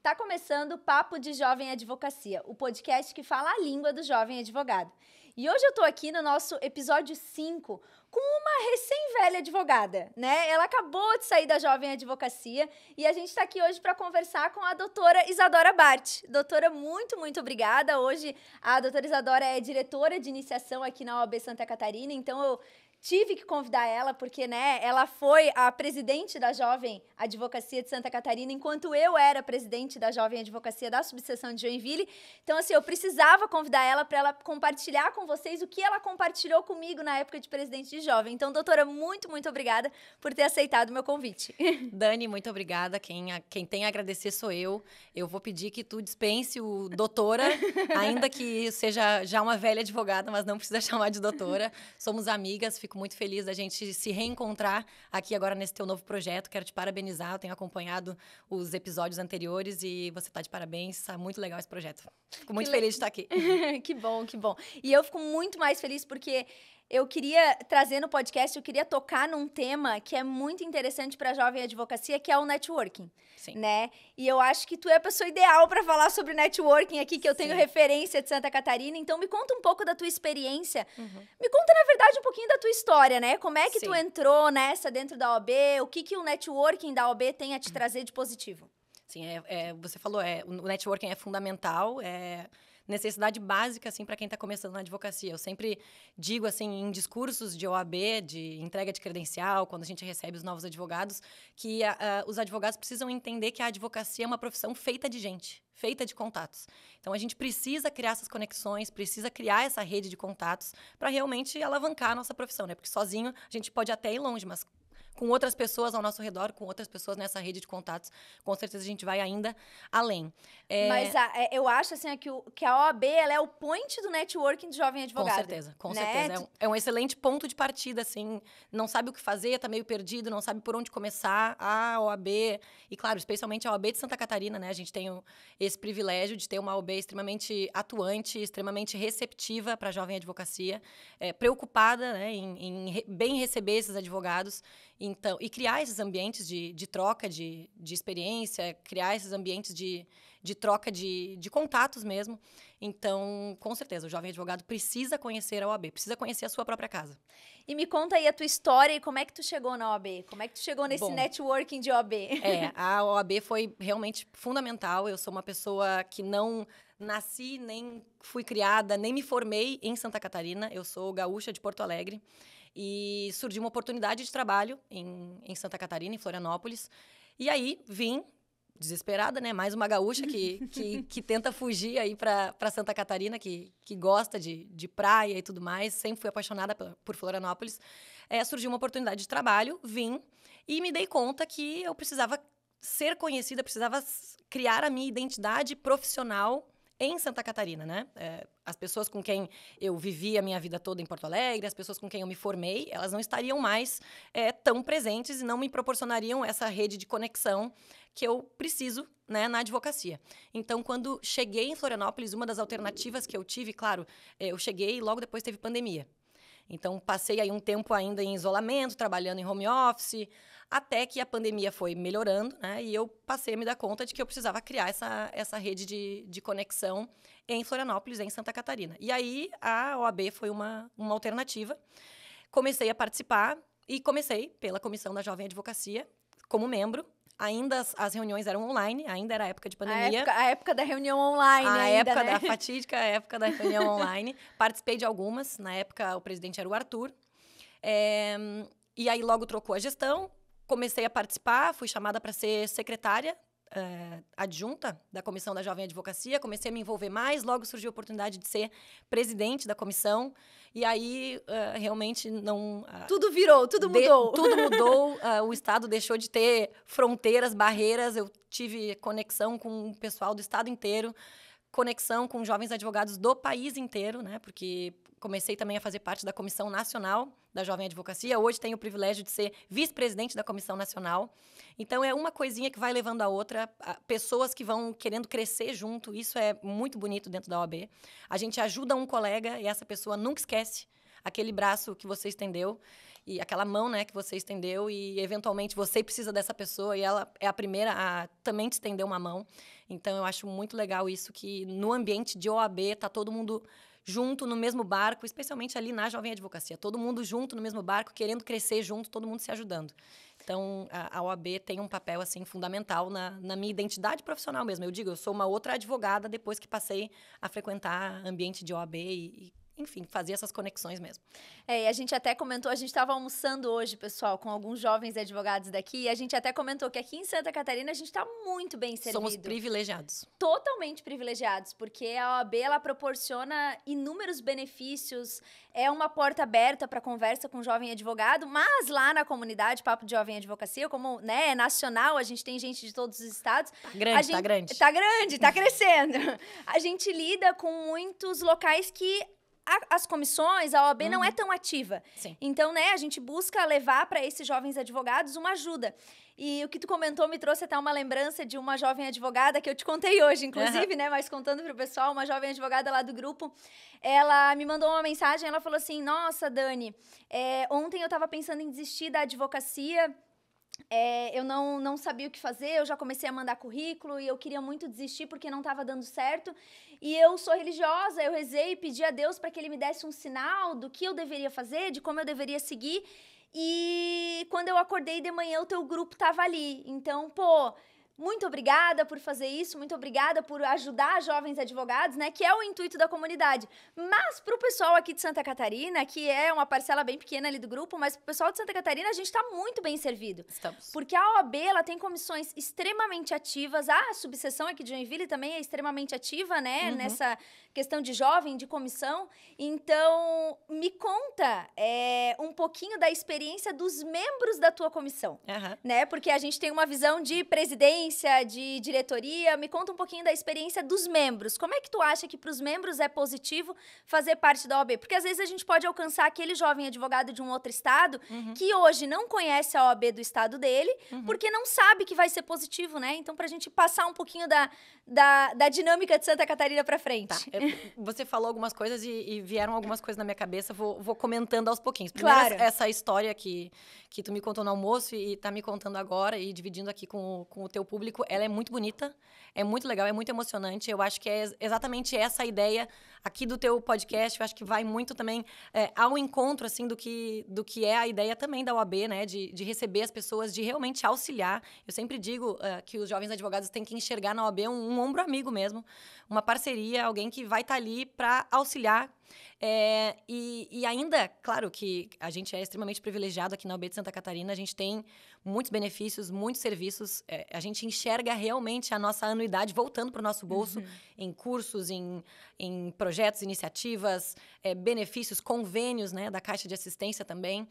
Tá começando o Papo de Jovem Advocacia, o podcast que fala a língua do jovem advogado. E hoje eu tô aqui no nosso episódio 5 com uma recém-velha advogada, né? Ela acabou de sair da Jovem Advocacia e a gente tá aqui hoje para conversar com a doutora Isadora Bart. Doutora, muito obrigada. Hoje a doutora Isadora é diretora de iniciação aqui na OAB Santa Catarina, então eu tive que convidar ela porque, né, ela foi a presidente da Jovem Advocacia de Santa Catarina, enquanto eu era presidente da Jovem Advocacia da subseção de Joinville. Então, assim, eu precisava convidar ela para ela compartilhar com vocês o que ela compartilhou comigo na época de presidente de Jovem. Então, doutora, muito obrigada por ter aceitado o meu convite. Dani, muito obrigada. Quem tem a agradecer sou eu. Eu vou pedir que tu dispense o doutora, ainda que seja já uma velha advogada, mas não precisa chamar de doutora. Somos amigas, fico muito feliz da gente se reencontrar aqui agora nesse teu novo projeto. Quero te parabenizar, eu tenho acompanhado os episódios anteriores e você tá de parabéns. Tá muito legal esse projeto. Fico muito feliz de estar aqui. Que bom. E eu fico muito mais feliz porque eu queria trazer no podcast, eu queria tocar num tema que é muito interessante para a jovem advocacia, que é o networking. Sim. Né? E eu acho que tu é a pessoa ideal para falar sobre networking aqui, que eu tenho referência de Santa Catarina. Então, me conta um pouco da tua experiência. Me conta, na verdade, um pouquinho da tua história, né? Como é que tu entrou nessa dentro da OAB? O que o networking da OAB tem a te trazer de positivo? Sim, você falou, o networking é fundamental, necessidade básica, assim, para quem está começando na advocacia. Eu sempre digo, assim, em discursos de OAB, de entrega de credencial, quando a gente recebe os novos advogados, que os advogados precisam entender que a advocacia é uma profissão feita de gente, feita de contatos. Então, a gente precisa criar essas conexões, precisa criar essa rede de contatos para realmente alavancar a nossa profissão, né? Porque sozinho a gente pode até ir longe, mas com outras pessoas ao nosso redor, com outras pessoas nessa rede de contatos, com certeza a gente vai ainda além. Mas eu acho assim, que a OAB ela é o point do networking de jovem advogado. Com certeza. É um excelente ponto de partida, assim, não sabe o que fazer, tá meio perdido, não sabe por onde começar. A OAB, e claro, especialmente a OAB de Santa Catarina, né? A gente tem esse privilégio de ter uma OAB extremamente atuante, extremamente receptiva para a jovem advocacia, preocupada, né, em bem receber esses advogados. Então, e criar esses ambientes de troca de experiência, criar esses ambientes de troca de contatos mesmo. Então, com certeza, o jovem advogado precisa conhecer a OAB, precisa conhecer a sua própria casa. E me conta aí a tua história e como é que tu chegou na OAB? Como é que tu chegou nesse networking de OAB? A OAB foi realmente fundamental. Eu sou uma pessoa que não nasci, nem fui criada, nem me formei em Santa Catarina. Eu sou gaúcha de Porto Alegre. E surgiu uma oportunidade de trabalho em Santa Catarina, em Florianópolis. E aí, vim desesperada, né? Mais uma gaúcha que tenta fugir aí para Santa Catarina, que gosta de praia e tudo mais. Sempre fui apaixonada por Florianópolis. Surgiu uma oportunidade de trabalho, vim e me dei conta que eu precisava ser conhecida, precisava criar a minha identidade profissional em Santa Catarina, né? As pessoas com quem eu vivi a minha vida toda em Porto Alegre, as pessoas com quem eu me formei, elas não estariam mais tão presentes e não me proporcionariam essa rede de conexão que eu preciso, né, na advocacia. Então, quando cheguei em Florianópolis, uma das alternativas que eu tive, claro, eu cheguei e logo depois teve pandemia. Então, passei aí um tempo ainda em isolamento, trabalhando em home office, até que a pandemia foi melhorando, né? E eu passei a me dar conta de que eu precisava criar essa rede de conexão em Florianópolis, em Santa Catarina. E aí, a OAB foi uma alternativa. Comecei a participar e comecei pela Comissão da Jovem Advocacia como membro. Ainda as reuniões eram online, ainda era a época de pandemia. A época da reunião online Da fatídica época da reunião online. Participei de algumas. Na época, o presidente era o Arthur. E aí, logo trocou a gestão. Comecei a participar, fui chamada para ser secretária adjunta da Comissão da Jovem Advocacia. Comecei a me envolver mais. Logo surgiu a oportunidade de ser presidente da comissão. E aí, realmente, não... tudo virou, tudo mudou. Tudo mudou. O Estado deixou de ter fronteiras, barreiras. Eu tive conexão com o pessoal do Estado inteiro. Conexão com jovens advogados do país inteiro, né? Porque comecei também a fazer parte da Comissão Nacional da Jovem Advocacia. Hoje tenho o privilégio de ser vice-presidente da Comissão Nacional. Então, é uma coisinha que vai levando a outra. Pessoas que vão querendo crescer junto. Isso é muito bonito dentro da OAB. A gente ajuda um colega e essa pessoa nunca esquece aquele braço que você estendeu e aquela mão, né, que você estendeu e, eventualmente, você precisa dessa pessoa e ela é a primeira a também te estender uma mão. Então, eu acho muito legal isso, que no ambiente de OAB tá todo mundo junto no mesmo barco, especialmente ali na Jovem Advocacia. Todo mundo junto no mesmo barco, querendo crescer junto, todo mundo se ajudando. Então, a OAB tem um papel, assim, fundamental na minha identidade profissional mesmo. Eu digo, eu sou uma outra advogada depois que passei a frequentar ambiente de OAB enfim, fazer essas conexões mesmo. E a gente até comentou, a gente estava almoçando hoje, pessoal, com alguns jovens advogados daqui, e a gente até comentou que aqui em Santa Catarina a gente está muito bem servido. Somos privilegiados. Totalmente privilegiados, porque a OAB, ela proporciona inúmeros benefícios, é uma porta aberta para conversa com o jovem advogado, mas lá na comunidade Papo de Jovem Advocacia, como, né, é nacional, a gente tem gente de todos os estados. Tá grande, tá grande. Tá grande, tá crescendo. A gente lida com muitos locais que as comissões, a OAB não é tão ativa. Sim. Então, né, a gente busca levar para esses jovens advogados uma ajuda. E o que tu comentou me trouxe até uma lembrança de uma jovem advogada que eu te contei hoje, inclusive, né, mas contando para o pessoal, uma jovem advogada lá do grupo, ela me mandou uma mensagem, ela falou assim, nossa, Dani, ontem eu estava pensando em desistir da advocacia, eu não sabia o que fazer, eu já comecei a mandar currículo e eu queria muito desistir porque não estava dando certo. E eu sou religiosa, eu rezei e pedi a Deus para que Ele me desse um sinal do que eu deveria fazer, de como eu deveria seguir. E quando eu acordei de manhã, o teu grupo estava ali. Então, muito obrigada por fazer isso, muito obrigada por ajudar jovens advogados, né, que é o intuito da comunidade. Mas para o pessoal aqui de Santa Catarina, que é uma parcela bem pequena ali do grupo, mas para o pessoal de Santa Catarina a gente está muito bem servido. Estamos. Porque a OAB, ela tem comissões extremamente ativas, a subseção aqui de Joinville também é extremamente ativa, né, nessa questão de jovem, de comissão. Então, me conta um pouquinho da experiência dos membros da tua comissão, né, porque a gente tem uma visão de presidente, de diretoria. Me conta um pouquinho da experiência dos membros. Como é que tu acha que para os membros é positivo fazer parte da OAB? Porque às vezes a gente pode alcançar aquele jovem advogado de um outro estado que hoje não conhece a OAB do estado dele, porque não sabe que vai ser positivo, né? Então, para a gente passar um pouquinho da dinâmica de Santa Catarina para frente. Tá. Você falou algumas coisas e vieram algumas coisas na minha cabeça. Vou comentando aos pouquinhos. Primeiro, claro. Essa história que tu me contou no almoço e tá me contando agora e dividindo aqui com o teu público, ela é muito bonita, é muito legal, é muito emocionante. Eu acho que é exatamente essa a ideia aqui do teu podcast. Eu acho que vai muito também ao encontro, assim, do que é a ideia também da OAB, né? De receber as pessoas, de realmente auxiliar. Eu sempre digo que os jovens advogados têm que enxergar na OAB um ombro amigo mesmo, uma parceria, alguém que vai estar ali para auxiliar. E ainda, claro que a gente é extremamente privilegiado aqui na OAB de Santa Catarina, a gente tem muitos benefícios, muitos serviços, a gente enxerga realmente a nossa anuidade voltando para o nosso bolso em cursos, em projetos, iniciativas, benefícios, convênios, né, da Caixa de Assistência também.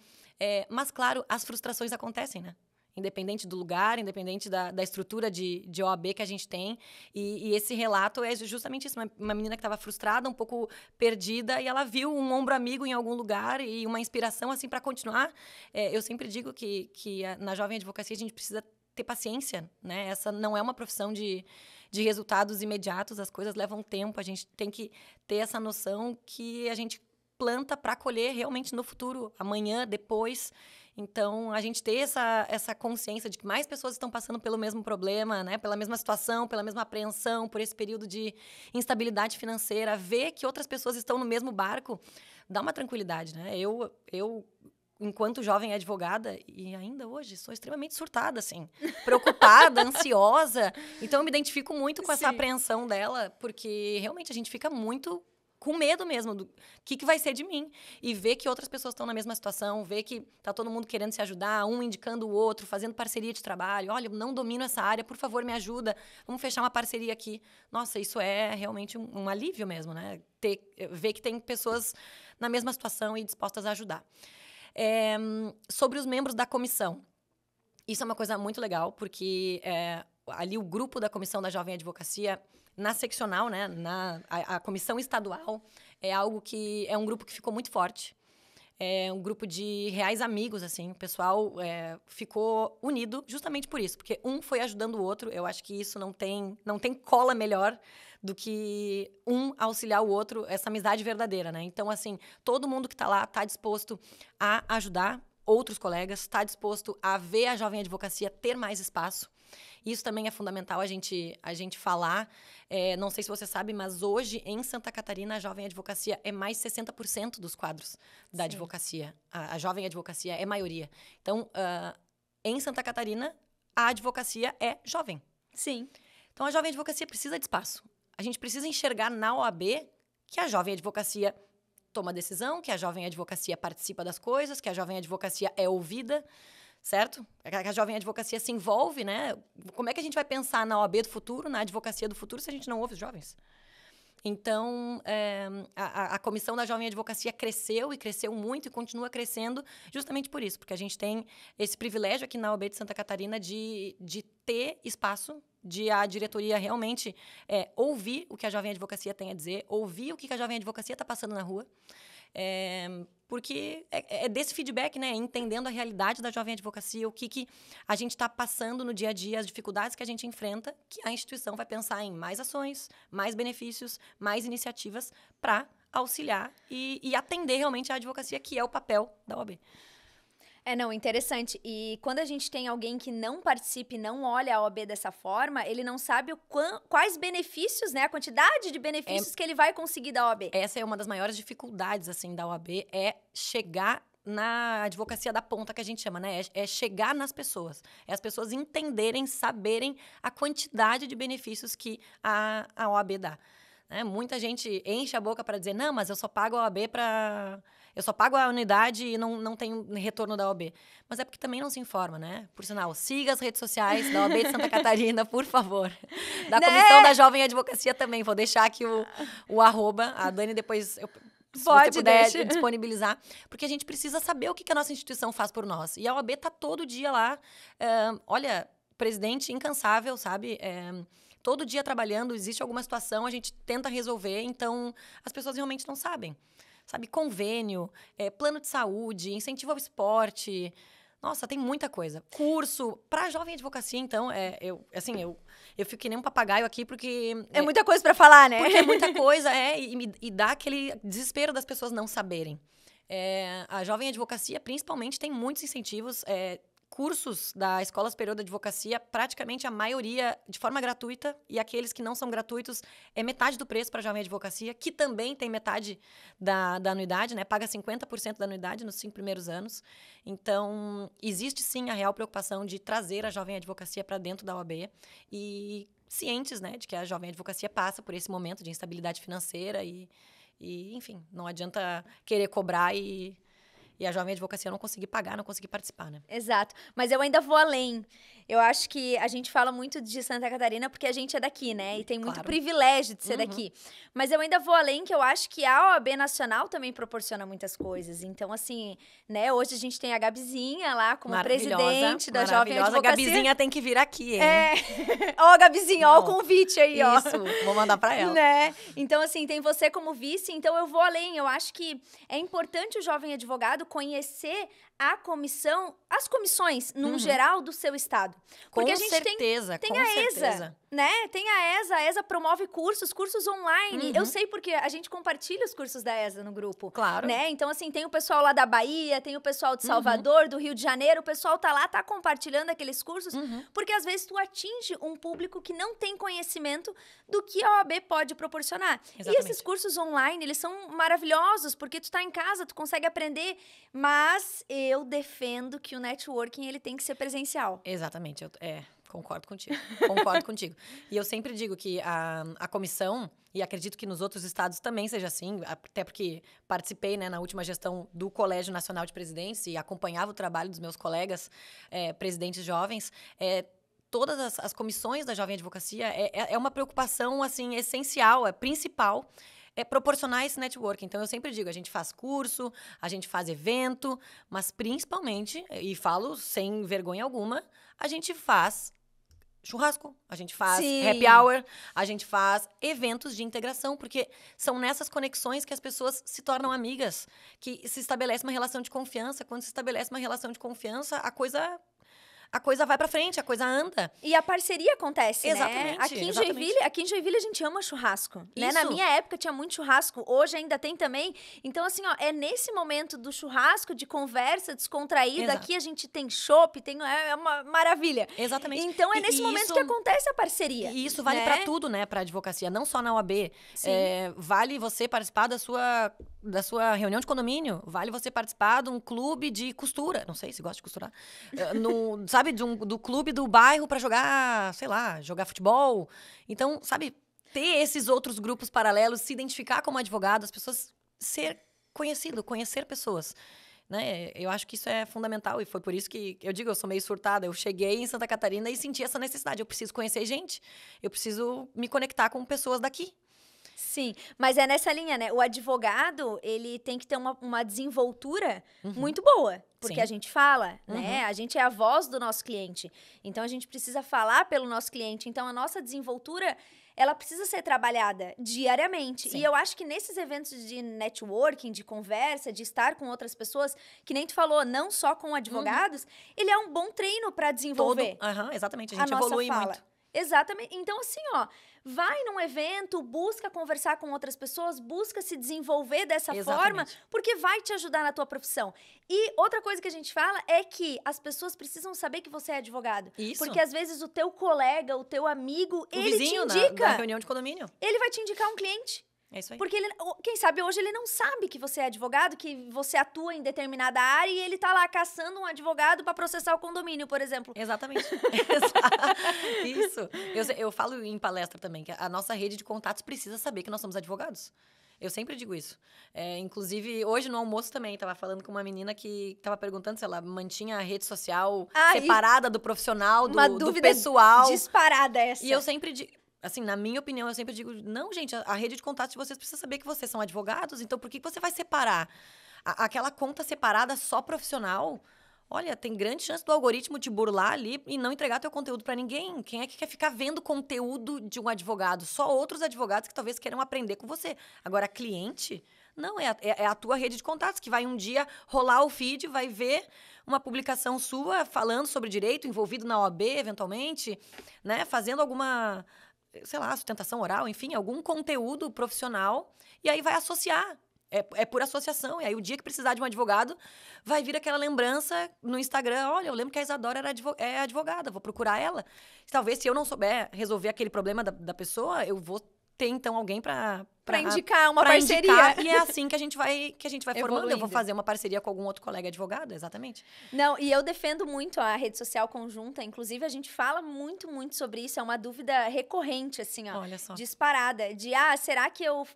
Mas, claro, as frustrações acontecem, né? Independente do lugar, independente da estrutura de OAB que a gente tem. E esse relato é justamente isso. Uma menina que estava frustrada, um pouco perdida, e ela viu um ombro amigo em algum lugar e uma inspiração assim para continuar. Eu sempre digo que na Jovem Advocacia a gente precisa ter paciência, né? Essa não é uma profissão de resultados imediatos, as coisas levam tempo, a gente tem que ter essa noção que a gente planta para colher realmente no futuro, amanhã, depois. Então, a gente ter essa consciência de que mais pessoas estão passando pelo mesmo problema, né? Pela mesma situação, pela mesma apreensão, por esse período de instabilidade financeira, ver que outras pessoas estão no mesmo barco, dá uma tranquilidade, né? Eu enquanto jovem advogada, e ainda hoje, sou extremamente surtada, assim, preocupada, ansiosa. Então, eu me identifico muito com essa apreensão dela, porque realmente a gente fica muito com medo mesmo do que vai ser de mim. E ver que outras pessoas estão na mesma situação, ver que tá todo mundo querendo se ajudar, um indicando o outro, fazendo parceria de trabalho. Olha, eu não domino essa área, por favor, me ajuda. Vamos fechar uma parceria aqui. Nossa, isso é realmente um alívio mesmo, né? Ver que tem pessoas na mesma situação e dispostas a ajudar. Sobre os membros da comissão. Isso é uma coisa muito legal, porque ali o grupo da Comissão da Jovem Advocacia, na seccional, né, a comissão estadual, é algo que é um grupo que ficou muito forte. É um grupo de reais amigos, assim. O pessoal ficou unido justamente por isso, porque um foi ajudando o outro. Eu acho que isso não tem cola melhor do que um auxiliar o outro, essa amizade verdadeira, né? Então, assim, todo mundo que está lá está disposto a ajudar outros colegas, está disposto a ver a Jovem Advocacia ter mais espaço. Isso também é fundamental a gente falar. Não sei se você sabe, mas hoje, em Santa Catarina, a jovem advocacia é mais 60% dos quadros da advocacia. A jovem advocacia é maioria. Então, em Santa Catarina, a advocacia é jovem. Sim. Então, a jovem advocacia precisa de espaço. A gente precisa enxergar na OAB que a jovem advocacia toma decisão, que a jovem advocacia participa das coisas, que a jovem advocacia é ouvida, certo? Que a jovem advocacia se envolve, né? Como é que a gente vai pensar na OAB do futuro, na advocacia do futuro, se a gente não ouve os jovens? Então, a comissão da jovem advocacia cresceu e cresceu muito e continua crescendo justamente por isso, porque a gente tem esse privilégio aqui na OAB de Santa Catarina de ter espaço, de a diretoria realmente ouvir o que a jovem advocacia tem a dizer, ouvir o que a jovem advocacia está passando na rua, porque é desse feedback, né? Entendendo a realidade da jovem advocacia, o que a gente está passando no dia a dia, as dificuldades que a gente enfrenta, que a instituição vai pensar em mais ações, mais benefícios, mais iniciativas para auxiliar e atender realmente a advocacia, que é o papel da OAB. Não, interessante. E quando a gente tem alguém que não participe, não olha a OAB dessa forma, ele não sabe quais benefícios, né? A quantidade de benefícios que ele vai conseguir da OAB. Essa é uma das maiores dificuldades, assim, da OAB, é chegar na advocacia da ponta, que a gente chama, né? É chegar nas pessoas. É as pessoas entenderem, saberem a quantidade de benefícios que a OAB dá. Muita gente enche a boca para dizer, não, mas eu só pago a OAB para... Eu só pago a unidade e não tenho retorno da OAB. Mas é porque também não se informa, né? Por sinal, siga as redes sociais da OAB de Santa Catarina, por favor. Da Comissão da Jovem Advocacia também. Vou deixar aqui o arroba. A Dani depois, se você puder disponibilizar. Porque a gente precisa saber o que a nossa instituição faz por nós. E a OAB está todo dia lá. Olha, presidente incansável, sabe? Todo dia trabalhando, existe alguma situação, a gente tenta resolver. Então, as pessoas realmente não sabem. Sabe, convênio, plano de saúde, incentivo ao esporte. Nossa, tem muita coisa. Curso. Para jovem advocacia, então, eu fico que nem um papagaio aqui, porque... É muita coisa para falar, né? Porque é muita coisa, e dá aquele desespero das pessoas não saberem. A jovem advocacia, principalmente, tem muitos incentivos, cursos da Escola Superior da Advocacia, praticamente a maioria de forma gratuita, e aqueles que não são gratuitos é metade do preço para a jovem advocacia, que também tem metade da anuidade, né? Paga 50% da anuidade nos 5 primeiros anos. Então, existe sim a real preocupação de trazer a jovem advocacia para dentro da OAB e cientes, né, de que a jovem advocacia passa por esse momento de instabilidade financeira e enfim, não adianta querer cobrar e a jovem advocacia não conseguir pagar, não conseguir participar, né? Exato. Mas eu ainda vou além. Eu acho que a gente fala muito de Santa Catarina porque a gente é daqui, né? E tem muito privilégio de ser daqui. Mas eu ainda vou além, que eu acho que a OAB Nacional também proporciona muitas coisas. Então, assim, né? Hoje a gente tem a Gabizinha lá como presidente da Jovem Advocacia. A Gabizinha tem que vir aqui, hein? Ó, Gabizinha, ó o convite aí, ó. Isso, vou mandar pra ela. Né? Então, assim, tem você como vice. Então, eu vou além. Eu acho que é importante o jovem advogado conhecer a comissão, as comissões, num geral, do seu estado. Porque com a gente certeza, tem com a certeza. ESA, né? Tem a ESA promove cursos online. Eu sei porque a gente compartilha os cursos da ESA no grupo. Claro. Né? Então, assim, tem o pessoal lá da Bahia, tem o pessoal de Salvador, do Rio de Janeiro, o pessoal tá lá, tá compartilhando aqueles cursos, porque às vezes tu atinge um público que não tem conhecimento do que a OAB pode proporcionar. Exatamente. E esses cursos online, eles são maravilhosos, porque tu tá em casa, tu consegue aprender, mas eu defendo que o networking, ele tem que ser presencial. Exatamente, concordo contigo. E eu sempre digo que a comissão, e acredito que nos outros estados também seja assim, até porque participei, né, na última gestão do Colégio Nacional de Presidentes e acompanhava o trabalho dos meus colegas presidentes jovens, todas as comissões da Jovem Advocacia é uma preocupação, assim, essencial, principal, proporcionar esse networking. Então, eu sempre digo, a gente faz curso, a gente faz evento, mas principalmente, e falo sem vergonha alguma, a gente faz churrasco, a gente faz happy hour, a gente faz eventos de integração, porque são nessas conexões que as pessoas se tornam amigas, que se estabelece uma relação de confiança. Quando se estabelece uma relação de confiança, a coisa a coisa vai pra frente, a coisa anda. E a parceria acontece, Exatamente, né? Aqui em exatamente. Joinville a gente ama churrasco, né? Na Isso. minha época tinha muito churrasco, hoje ainda tem também. Então, assim, ó, é nesse momento do churrasco, de conversa descontraída, Exato. aqui a gente tem chopp, é uma maravilha. Exatamente. Então, é nesse momento que acontece a parceria. E isso vale né? pra tudo, né? Pra advocacia, não só na OAB. Sim. Vale você participar da sua reunião de condomínio, vale você participar de um clube de costura, não sei se gosta de costurar, sabe, do clube do bairro pra jogar, sei lá, jogar futebol. Então, sabe, ter esses outros grupos paralelos, se identificar como advogado, as pessoas ser conhecido, conhecer pessoas. Né? Eu acho que isso é fundamental e foi por isso que eu digo, eu sou meio surtada. Eu cheguei em Santa Catarina e senti essa necessidade. Eu preciso conhecer gente, eu preciso me conectar com pessoas daqui. Sim, mas é nessa linha, né? O advogado, ele tem que ter uma desenvoltura muito boa. Porque Sim. a gente fala, né? A gente é a voz do nosso cliente. Então, a gente precisa falar pelo nosso cliente. Então, a nossa desenvoltura, ela precisa ser trabalhada diariamente. Sim. E eu acho que nesses eventos de networking, de conversa, de estar com outras pessoas, que nem tu falou, não só com advogados, ele é um bom treino para desenvolver. Exatamente, a gente nossa evolui fala. muito. Exatamente. Então, assim, ó, vai num evento, busca conversar com outras pessoas, busca se desenvolver dessa forma, porque vai te ajudar na tua profissão. E outra coisa que a gente fala é que as pessoas precisam saber que você é advogado. Isso. Porque às vezes o teu colega, o teu amigo, O ele vizinho te indica. da reunião de condomínio. Ele vai te indicar um cliente. É isso aí. Porque quem sabe hoje ele não sabe que você é advogado, que você atua em determinada área e ele tá lá caçando um advogado para processar o condomínio, por exemplo. Exatamente. Isso. Eu falo em palestra também, que a nossa rede de contatos precisa saber que nós somos advogados. Eu sempre digo isso. Inclusive, hoje no almoço também, estava falando com uma menina que estava perguntando se ela mantinha a rede social separada do profissional, do pessoal. Disparada essa. E eu sempre digo, assim, na minha opinião, eu sempre digo, não, gente, a rede de contatos de vocês precisa saber que vocês são advogados, então por que você vai separar? Aquela conta separada só profissional, olha, tem grande chance do algoritmo te burlar ali e não entregar teu conteúdo para ninguém. Quem é que quer ficar vendo conteúdo de um advogado? Só outros advogados que talvez queiram aprender com você. Agora, cliente, não, é a tua rede de contatos, que vai um dia rolar o feed, vai ver uma publicação sua falando sobre direito, envolvido na OAB, eventualmente, né, fazendo alguma, sei lá, sustentação oral, enfim, algum conteúdo profissional, e aí vai associar. É por associação. E aí, o dia que precisar de um advogado, vai vir aquela lembrança no Instagram. Olha, eu lembro que a Isadora é advogada, vou procurar ela. Talvez, se eu não souber resolver aquele problema da pessoa, eu vou ter, então, alguém para indicar uma parceria. E é assim que a gente vai formando. Eu vou fazer uma parceria com algum outro colega advogado, exatamente. Não, e eu defendo muito a rede social conjunta. Inclusive, a gente fala muito, muito sobre isso. É uma dúvida recorrente, assim, ó. Olha só. Disparada. Será que eu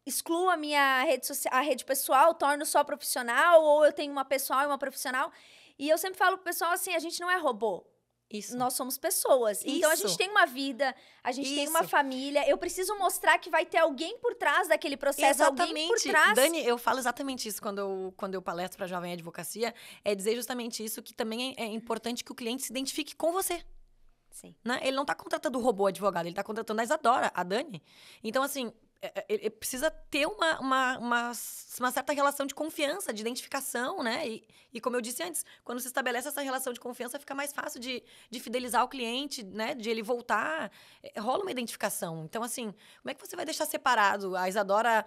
excluo a minha a rede pessoal, torno só profissional, ou eu tenho uma pessoal e uma profissional? E eu sempre falo pro pessoal assim, a gente não é robô. Isso. Nós somos pessoas. Então, a gente tem uma vida, a gente tem uma família. Eu preciso mostrar que vai ter alguém por trás daquele processo, alguém por trás. Dani, eu falo exatamente isso quando eu palestro para Jovem Advocacia, é dizer justamente isso, que também é importante que o cliente se identifique com você. Sim. Né? Ele não está contratando o robô advogado, ele está contratando a Isadora, a Dani. Então, assim, ele precisa ter uma certa relação de confiança, de identificação, né? E como eu disse antes, quando se estabelece essa relação de confiança, fica mais fácil de fidelizar o cliente, né? De ele voltar. Rola uma identificação. Então, assim, como é que você vai deixar separado? A Isadora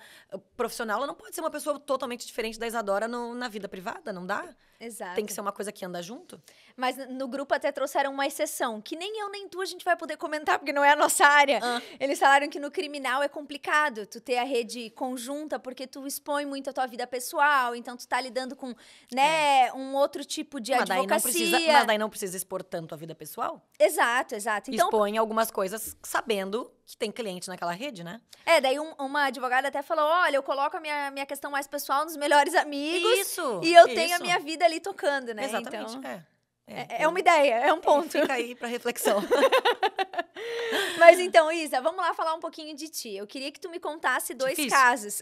profissional, ela não pode ser uma pessoa totalmente diferente da Isadora na vida privada, não dá? Exato. Tem que ser uma coisa que anda junto. Mas no grupo até trouxeram uma exceção, que nem eu nem tu a gente vai poder comentar, porque não é a nossa área. Eles falaram que no criminal é complicado tu ter a rede conjunta, porque tu expõe muito a tua vida pessoal, então tu tá lidando com, né, um outro tipo de advocacia. Mas daí não precisa expor tanto a vida pessoal? Exato. Então, expõe algumas coisas sabendo que tem cliente naquela rede, né? Daí uma advogada até falou, olha, eu coloco a minha questão mais pessoal nos melhores amigos. Isso! E eu tenho a minha vida ali tocando, né? Exatamente, então, é uma ideia, é um ponto. Fica aí pra reflexão. Mas então, Isa, vamos lá falar um pouquinho de ti. Eu queria que tu me contasse dois casos.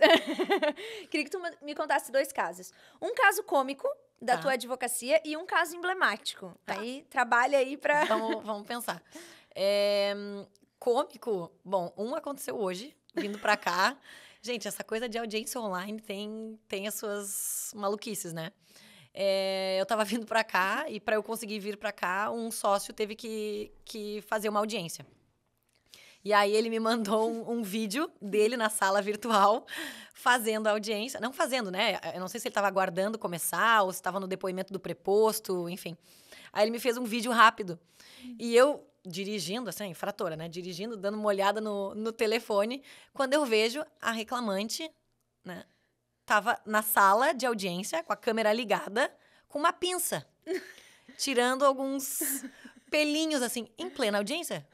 Queria que tu me contasse dois casos. Um caso cômico da tua advocacia e um caso emblemático. Aí, trabalha aí pra... Vamos pensar. Cômico, bom, um aconteceu hoje, vindo pra cá. Gente, essa coisa de audiência online tem as suas maluquices, né? eu estava vindo para cá e para eu conseguir vir para cá, um sócio teve que fazer uma audiência. E aí ele me mandou um vídeo dele na sala virtual fazendo a audiência. Não fazendo, né? Eu não sei se ele estava aguardando começar ou se estava no depoimento do preposto, enfim. Aí ele me fez um vídeo rápido. E eu dirigindo, assim, infratora, né? Dirigindo, dando uma olhada no telefone. Quando eu vejo a reclamante, né? Tava na sala de audiência, com a câmera ligada, com uma pinça. Tirando alguns pelinhos, assim, em plena audiência.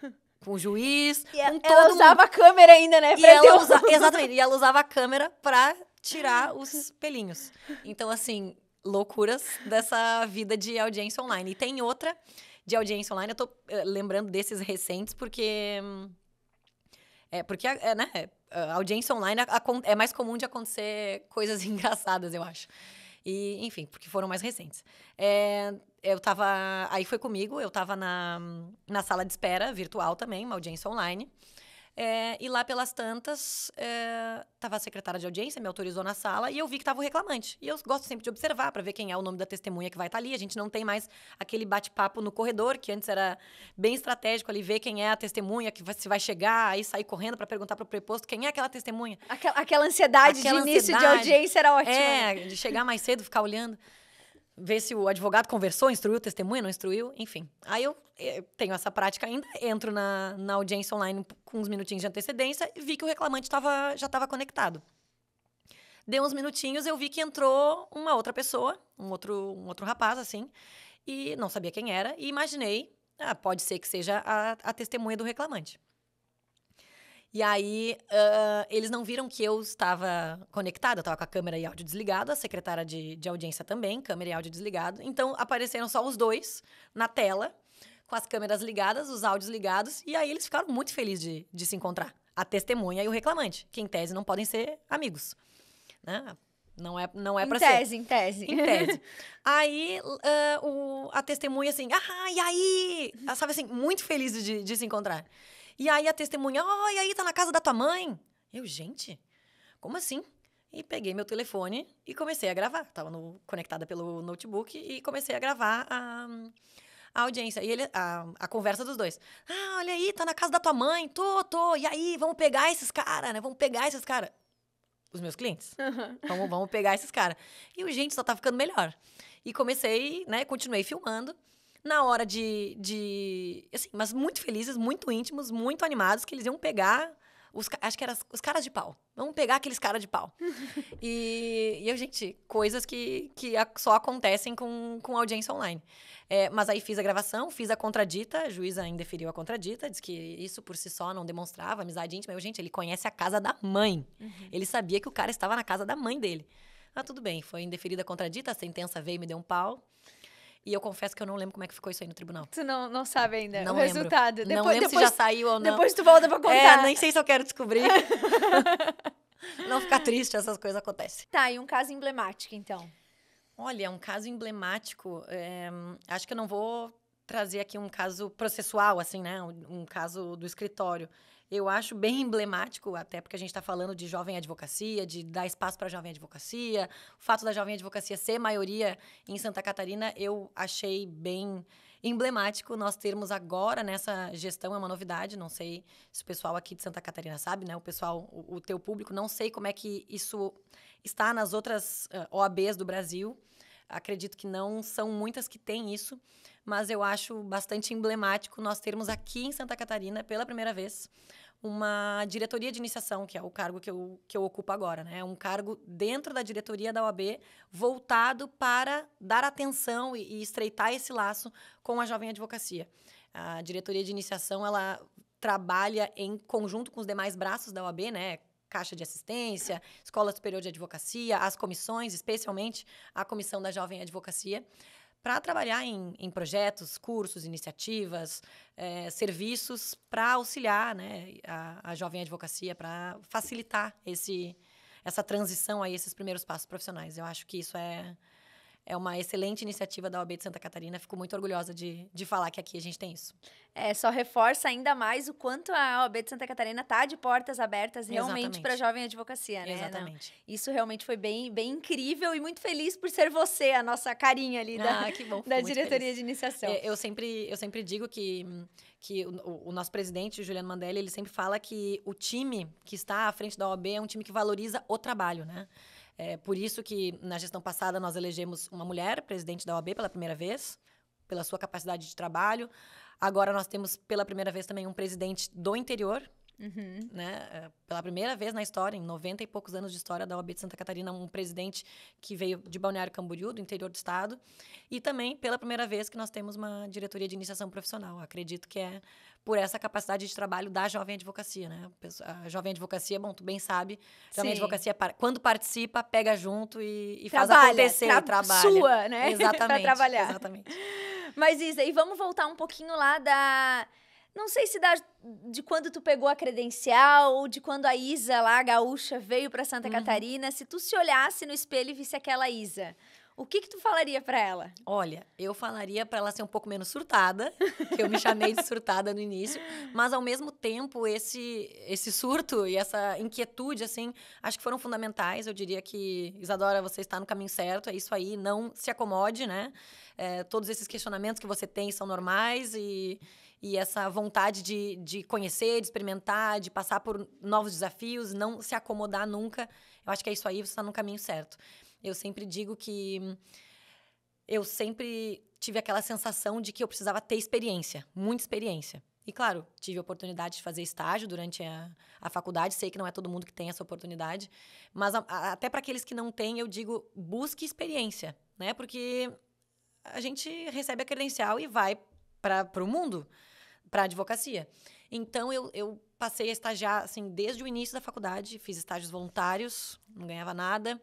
Com o juiz, com todo ela usava a câmera ainda, né? Exatamente. E ela usava a câmera pra tirar os pelinhos. Então, assim, loucuras dessa vida de audiência online. E tem outra de audiência online, eu tô lembrando desses recentes, porque né, a audiência online é mais comum de acontecer coisas engraçadas, eu acho. E, enfim, porque foram mais recentes. Aí foi comigo, eu tava na sala de espera virtual também, uma audiência online. E lá pelas tantas, tava a secretária de audiência, me autorizou na sala, e eu vi que tava o reclamante. E eu gosto sempre de observar para ver quem é o nome da testemunha que vai estar ali. A gente não tem mais aquele bate-papo no corredor, que antes era bem estratégico ali, ver quem é a testemunha, se vai chegar, aí sair correndo para perguntar pro preposto quem é aquela testemunha. Aquela ansiedade de início de audiência era ótima. De chegar mais cedo, ficar olhando. Ver se o advogado conversou, instruiu testemunha, não instruiu, enfim. Aí eu tenho essa prática ainda, entro na audiência online com uns minutinhos de antecedência e vi que o reclamante já estava conectado. Deu uns minutinhos, eu vi que entrou uma outra pessoa, um outro rapaz, assim, e não sabia quem era, e imaginei, pode ser que seja a testemunha do reclamante. E aí, eles não viram que eu estava conectada, eu estava com a câmera e áudio desligado, a secretária de audiência também, câmera e áudio desligado. Então, apareceram só os dois na tela, com as câmeras ligadas, os áudios ligados, e aí eles ficaram muito felizes de se encontrar. A testemunha e o reclamante, que em tese não podem ser amigos, né? Não é para ser. Em tese. Aí, a testemunha assim, e aí? Ela estava assim, muito feliz de se encontrar. E aí a testemunha, e aí, tá na casa da tua mãe? Eu, gente, como assim? E peguei meu telefone e comecei a gravar. Tava conectada pelo notebook e comecei a gravar a audiência. E a conversa dos dois. Olha aí, tá na casa da tua mãe? Tô. E aí, vamos pegar esses caras, né? Vamos pegar esses caras. Os meus clientes. Uhum. Vamos pegar esses caras. E o gente só tá ficando melhor. E comecei, né? Continuei filmando. Na hora assim, mas muito felizes, muito íntimos, muito animados, que eles iam pegar, acho que eram os caras de pau. Vamos pegar aqueles caras de pau. E eu, gente, coisas que só acontecem com audiência online. Mas aí fiz a gravação, fiz a contradita, a juíza indeferiu a contradita, disse que isso por si só não demonstrava amizade íntima. Eu, gente, ele conhece a casa da mãe. Uhum. Ele sabia que o cara estava na casa da mãe dele. Tudo bem, foi indeferida a contradita, a sentença veio e me deu um pau. E eu confesso que eu não lembro como é que ficou isso aí no tribunal. Tu não sabe ainda não o lembro. resultado. Não lembro se já saiu ou não. Depois tu volta pra contar. Nem sei se eu quero descobrir. Não ficar triste, essas coisas acontecem. Tá, e um caso emblemático, então? Olha, um caso emblemático, acho que eu não vou trazer aqui um caso processual, assim, né? Um caso do escritório. Eu acho bem emblemático, até porque a gente está falando de jovem advocacia, de dar espaço para a jovem advocacia. O fato da jovem advocacia ser maioria em Santa Catarina, eu achei bem emblemático nós termos agora nessa gestão, é uma novidade, não sei se o pessoal aqui de Santa Catarina sabe, né? O pessoal, o teu público, não sei como é que isso está nas outras OABs do Brasil. Acredito que não são muitas que têm isso, mas eu acho bastante emblemático nós termos aqui em Santa Catarina, pela primeira vez, uma diretoria de iniciação, que é o cargo que eu ocupo agora, né? Um cargo dentro da diretoria da OAB voltado para dar atenção e estreitar esse laço com a jovem advocacia. A diretoria de iniciação, ela trabalha em conjunto com os demais braços da OAB, né? Caixa de Assistência, Escola Superior de Advocacia, as comissões, especialmente a Comissão da Jovem Advocacia, para trabalhar em projetos, cursos, iniciativas, serviços para auxiliar, né, a jovem advocacia, para facilitar essa transição a esses primeiros passos profissionais. Eu acho que isso é é uma excelente iniciativa da OAB de Santa Catarina. Fico muito orgulhosa de falar que aqui a gente tem isso. Só reforça ainda mais o quanto a OAB de Santa Catarina está de portas abertas realmente para a jovem advocacia, né? Exatamente. Não, isso realmente foi bem, bem incrível e muito feliz por ser você, a nossa carinha ali que bom, da diretoria de iniciação. Eu sempre digo que o nosso presidente, Juliano Mandelli, ele sempre fala que o time que está à frente da OAB é um time que valoriza o trabalho, né? É por isso que, na gestão passada, nós elegemos uma mulher presidente da OAB pela primeira vez, pela sua capacidade de trabalho. Agora, nós temos, pela primeira vez, também um presidente do interior, né? Pela primeira vez na história, em 90 e poucos anos de história da OAB de Santa Catarina, um presidente que veio de Balneário Camboriú, do interior do estado. E também, pela primeira vez, que nós temos uma diretoria de iniciação profissional. Acredito que é por essa capacidade de trabalho da jovem advocacia, né? A jovem advocacia, bom, tu bem sabe, a jovem advocacia, quando participa, pega junto e faz acontecer, e trabalha. Sua, né? Exatamente. Pra trabalhar. Exatamente. Mas, Isa, e vamos voltar um pouquinho lá não sei se de quando tu pegou a credencial ou de quando a Isa lá, a gaúcha, veio para Santa Catarina. Se tu se olhasse no espelho e visse aquela Isa, o que tu falaria para ela? Olha, eu falaria para ela ser um pouco menos surtada, que eu me chamei de surtada no início, mas ao mesmo tempo esse surto e essa inquietude, assim, acho que foram fundamentais. Eu diria que, Isadora, você está no caminho certo, é isso aí, não se acomode, né? Todos esses questionamentos que você tem são normais e essa vontade de conhecer, de experimentar, de passar por novos desafios, não se acomodar nunca, eu acho que é isso aí, você está no caminho certo. Eu sempre digo que eu sempre tive aquela sensação de que eu precisava ter experiência, muita experiência. E, claro, tive a oportunidade de fazer estágio durante a faculdade, sei que não é todo mundo que tem essa oportunidade, mas até para aqueles que não têm, eu digo, busque experiência, né? Porque a gente recebe a credencial e vai para o mundo, para a advocacia. Então, eu passei a estagiar, assim, desde o início da faculdade, fiz estágios voluntários, não ganhava nada,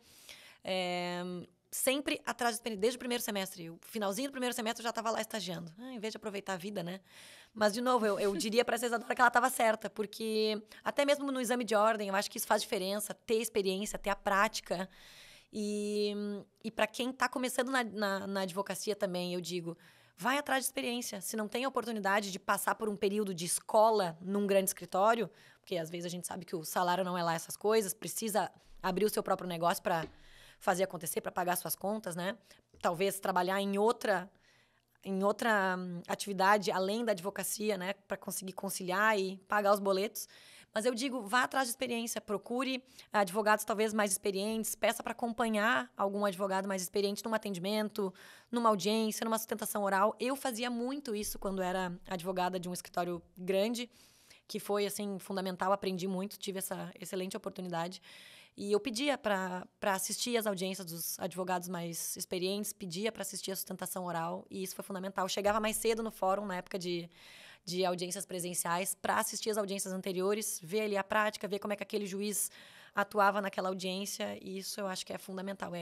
sempre atrás de experiência, desde o primeiro semestre. O finalzinho do primeiro semestre eu já estava lá estagiando. Em vez de aproveitar a vida, né? Mas, de novo, eu diria para essa Isadora que ela estava certa, porque até mesmo no exame de ordem, eu acho que isso faz diferença, ter experiência, ter a prática. E para quem está começando na advocacia também, eu digo, vai atrás de experiência. Se não tem a oportunidade de passar por um período de escola num grande escritório, porque às vezes a gente sabe que o salário não é lá essas coisas, precisa abrir o seu próprio negócio para fazer acontecer, para pagar suas contas, né? Talvez trabalhar em outra atividade além da advocacia, né? Para conseguir conciliar e pagar os boletos. Mas eu digo, vá atrás de experiência, procure advogados talvez mais experientes, peça para acompanhar algum advogado mais experiente num atendimento, numa audiência, numa sustentação oral. Eu fazia muito isso quando era advogada de um escritório grande, que foi, assim, fundamental, aprendi muito, tive essa excelente oportunidade. E eu pedia para assistir às audiências dos advogados mais experientes, pedia para assistir a sustentação oral, e isso foi fundamental. Eu chegava mais cedo no fórum, na época de audiências presenciais, para assistir as audiências anteriores, ver ali a prática, ver como é que aquele juiz atuava naquela audiência, e isso eu acho que é fundamental.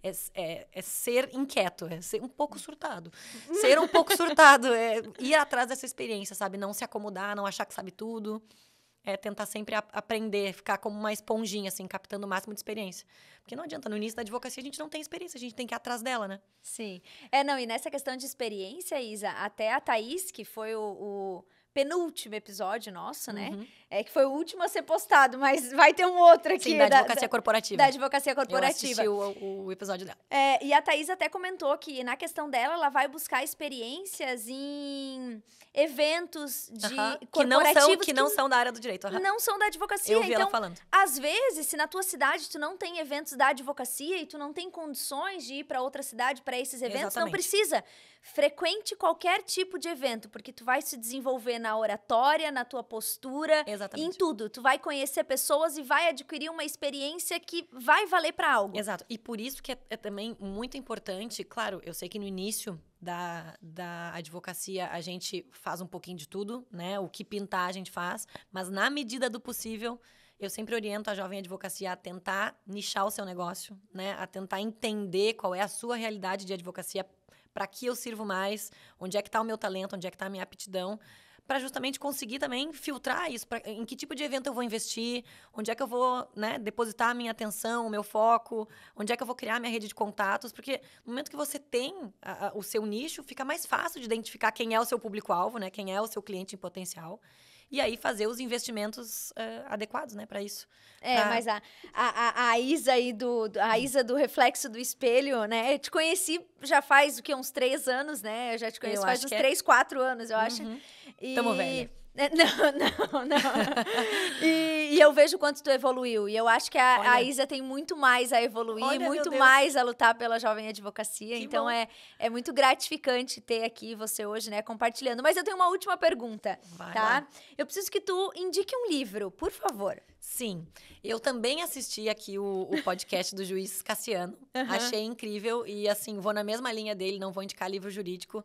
É ser inquieto, é ser um pouco surtado. Ser um pouco surtado, é ir atrás dessa experiência, sabe? Não se acomodar, não achar que sabe tudo. É tentar sempre aprender, ficar como uma esponjinha, assim, captando o máximo de experiência. Porque não adianta, no início da advocacia a gente não tem experiência, a gente tem que ir atrás dela, né? Sim. Não, e nessa questão de experiência, Isa, até a Thaís, que foi o penúltimo episódio nosso, né? Que foi o último a ser postado, mas vai ter um outro aqui. Sim, da advocacia corporativa. Da advocacia corporativa. Eu assisti o episódio dela. E a Thaís até comentou que, na questão dela, ela vai buscar experiências em eventos corporativos que não são da área do direito. Não são da advocacia. Eu vi ela falando. Às vezes, se na tua cidade tu não tem eventos da advocacia e tu não tem condições de ir para outra cidade para esses eventos, Exatamente. Não precisa. Frequente qualquer tipo de evento, porque tu vai se desenvolver na oratória, na tua postura, Exatamente. em tudo. Tu vai conhecer pessoas e vai adquirir uma experiência que vai valer para algo. Exato. E por isso que é também muito importante, claro, eu sei que no início da advocacia a gente faz um pouquinho de tudo, né? O que pintar a gente faz, mas na medida do possível, eu sempre oriento a jovem advocacia a tentar nichar o seu negócio, né? A tentar entender qual é a sua realidade de advocacia, para que eu sirvo mais, onde é que está o meu talento, onde é que está a minha aptidão, para justamente conseguir também filtrar isso, em que tipo de evento eu vou investir, onde é que eu vou, né, depositar a minha atenção, o meu foco, onde é que eu vou criar a minha rede de contatos, porque no momento que você tem o seu nicho, fica mais fácil de identificar quem é o seu público-alvo, né, quem é o seu cliente em potencial, e aí fazer os investimentos adequados, né, para isso. Mas a Isa aí a Isa do Reflexo do Espelho, né? Eu te conheci já faz uns 3 anos, né? Eu já te conheço faz uns 3, 4 anos, eu acho. Tamo velha. Não. E eu vejo o quanto tu evoluiu. E eu acho que a Isa tem muito mais a evoluir, muito mais a lutar pela jovem advocacia. Então é muito gratificante ter aqui você hoje, né, compartilhando. Mas eu tenho uma última pergunta, tá? Eu preciso que tu indique um livro, por favor. Sim, eu também assisti aqui o podcast do juiz Cassiano. Achei incrível e, assim, vou na mesma linha dele, não vou indicar livro jurídico.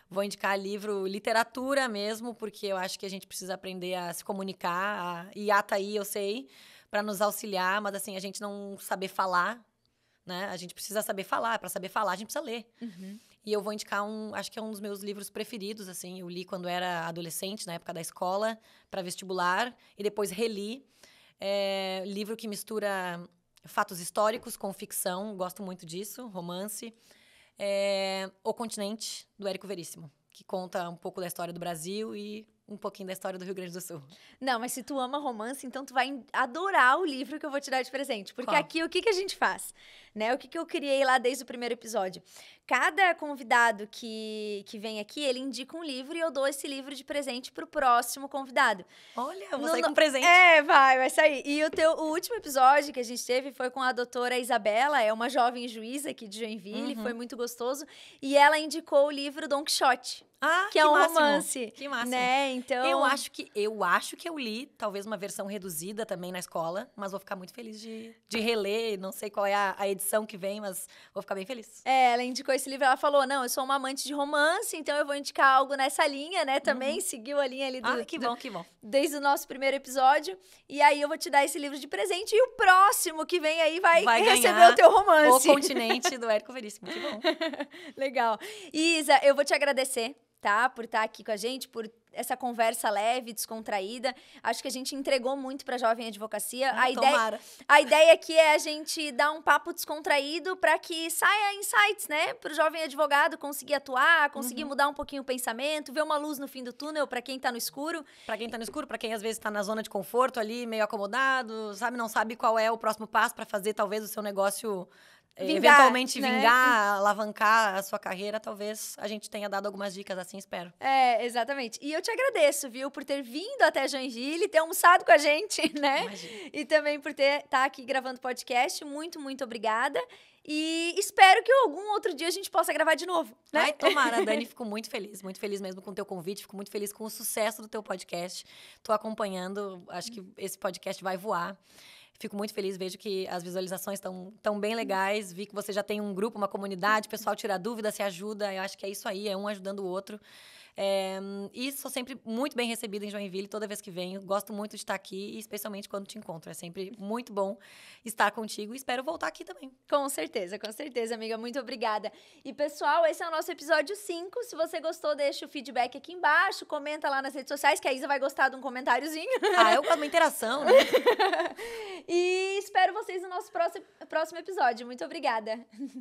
Vou indicar livro literatura mesmo, porque eu acho que a gente precisa aprender a se comunicar. E tá aí, eu sei, para nos auxiliar. Mas, assim, a gente não saber falar, né? A gente precisa saber falar. Para saber falar, a gente precisa ler. E eu vou indicar acho que é um dos meus livros preferidos, assim. Eu li quando era adolescente, na época da escola, para vestibular. E depois reli. Livro que mistura fatos históricos com ficção. Gosto muito disso. Romance. O Continente, do Érico Veríssimo, que conta um pouco da história do Brasil e um pouquinho da história do Rio Grande do Sul. Não, mas se tu ama romance, então tu vai adorar o livro que eu vou te dar de presente. Porque aqui, o que a gente faz? Né? O que eu criei lá desde o primeiro episódio? Cada convidado que vem aqui, ele indica um livro e eu dou esse livro de presente pro próximo convidado. Olha, eu vou sair com presente. Vai sair. E o último episódio que a gente teve foi com a doutora Isabela, é uma jovem juíza aqui de Joinville, foi muito gostoso. E ela indicou o livro Don Quixote. Que é um romance. Que máximo. Né? Então... Eu acho que eu li, talvez uma versão reduzida também na escola, mas vou ficar muito feliz de reler. Não sei qual é a edição que vem, mas vou ficar bem feliz. Ela indicou esse livro, ela falou, não, eu sou uma amante de romance, então eu vou indicar algo nessa linha, né? Também seguiu a linha ali que bom. Desde o nosso primeiro episódio. E aí eu vou te dar esse livro de presente e o próximo que vem aí vai receber o teu romance. O Continente, do Érico Veríssimo. Que bom. Legal. Isa, eu vou te agradecer, tá? Por estar aqui com a gente, por essa conversa leve, descontraída. Acho que a gente entregou muito pra Jovem Advocacia. A ideia aqui é a gente dar um papo descontraído para que saia insights, né? Pro jovem advogado conseguir atuar, conseguir mudar um pouquinho o pensamento, ver uma luz no fim do túnel para quem tá no escuro. Para quem tá no escuro, para quem às vezes tá na zona de conforto ali, meio acomodado, não sabe qual é o próximo passo para fazer talvez o seu negócio eventualmente vingar, alavancar a sua carreira, talvez a gente tenha dado algumas dicas assim, espero. Exatamente. E eu te agradeço, viu, por ter vindo até Joinville, ter almoçado com a gente, né? Imagina. E também por estar aqui gravando podcast. Muito, muito obrigada. E espero que algum outro dia a gente possa gravar de novo, né? Ai, tomara, Dani, fico muito feliz mesmo com o teu convite, fico muito feliz com o sucesso do teu podcast. Tô acompanhando, acho que esse podcast vai voar. Fico muito feliz, vejo que as visualizações estão bem legais, vi que você já tem um grupo, uma comunidade, o pessoal tira dúvida, se ajuda, eu acho que é isso aí, é um ajudando o outro. E sou sempre muito bem recebida em Joinville, toda vez que venho, gosto muito de estar aqui, e especialmente quando te encontro, é sempre muito bom estar contigo e espero voltar aqui também. Com certeza, amiga, muito obrigada. E pessoal, esse é o nosso episódio 5, se você gostou, deixa o feedback aqui embaixo, comenta lá nas redes sociais, que a Isa vai gostar de um comentáriozinho. Eu gosto de uma interação, né? E espero vocês no nosso próximo episódio, muito obrigada.